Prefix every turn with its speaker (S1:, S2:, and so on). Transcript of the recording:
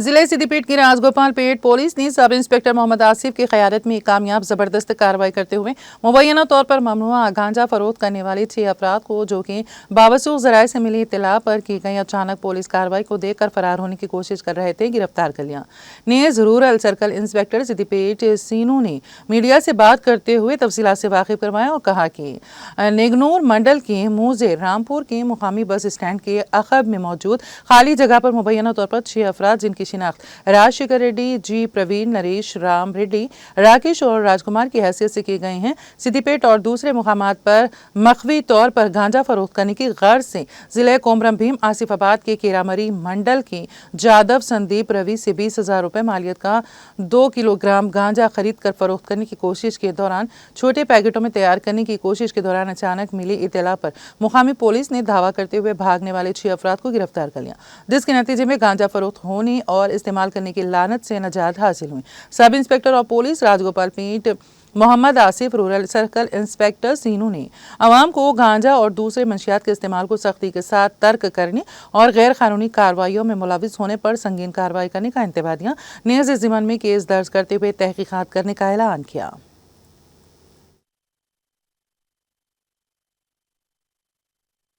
S1: ضلع سدی کی راجگوپال پیٹ پولیس نے سب انسپکٹر محمد آصف کی قیادت میں کامیاب زبردست کارروائی کرتے ہوئے مبینہ طور پر ممنوعہ گانجا فروخت کرنے والے 6 افراد کو جو کہ باوثوق ذرائع سے ملی اطلاع پر کی گئی اچانک پولیس کارروائی کو دیکھ کر فرار ہونے کی کوشش کر رہے تھے گرفتار کر لیا۔ نیز رورل سرکل انسپکٹر سدی پیٹ سینو نے میڈیا سے بات کرتے ہوئے تفصیلات سے واقف کروایا اور کہا کہ نیگنور منڈل کے موزے رامپور کے مقامی بس اسٹینڈ کے عقب میں موجود خالی جگہ پر مبینہ طور پر 6 افراد جن کی شناخت راج شیکھر ریڈی، جی پروین، نریش رام ریڈی، راکیش اور راج کمار کی حیثیت سے کی گئی ہیں، سدی پیٹ اور دوسرے مقامات پر مخفی طور پر گانجا فروخت کرنے کی غرض سے ضلع کومرم بھیم آصف آباد کے کیرامری منڈل کے جادو سندیپ روی سے 20,000 روپے مالیت کا 2 کلو گرام گانجا خرید کر فروخت کرنے کی کوشش کے دوران چھوٹے پیکٹوں میں تیار کرنے کی کوشش کے دوران اچانک ملی اطلاع پر مقامی پولیس نے دعویٰ کرتے ہوئے بھاگنے والے 6 افراد کو گرفتار کر لیا، جس کے نتیجے میں گانجا فروخت ہونے اور استعمال کرنے کی لعنت سے نجات حاصل ہوئی۔ سب انسپکٹر اور پولیس راجگوپال پیٹ محمد آصف، رورل سرکل انسپکٹر سینو نے عوام کو گانجا اور دوسرے منشیات کے استعمال کو سختی کے ساتھ ترک کرنے اور غیر قانونی کارروائیوں میں ملوث ہونے پر سنگین کارروائی کرنے کا انتباہ دیا۔ نیز اس ضمن میں کیس درج کرتے ہوئے تحقیقات کرنے کا اعلان کیا۔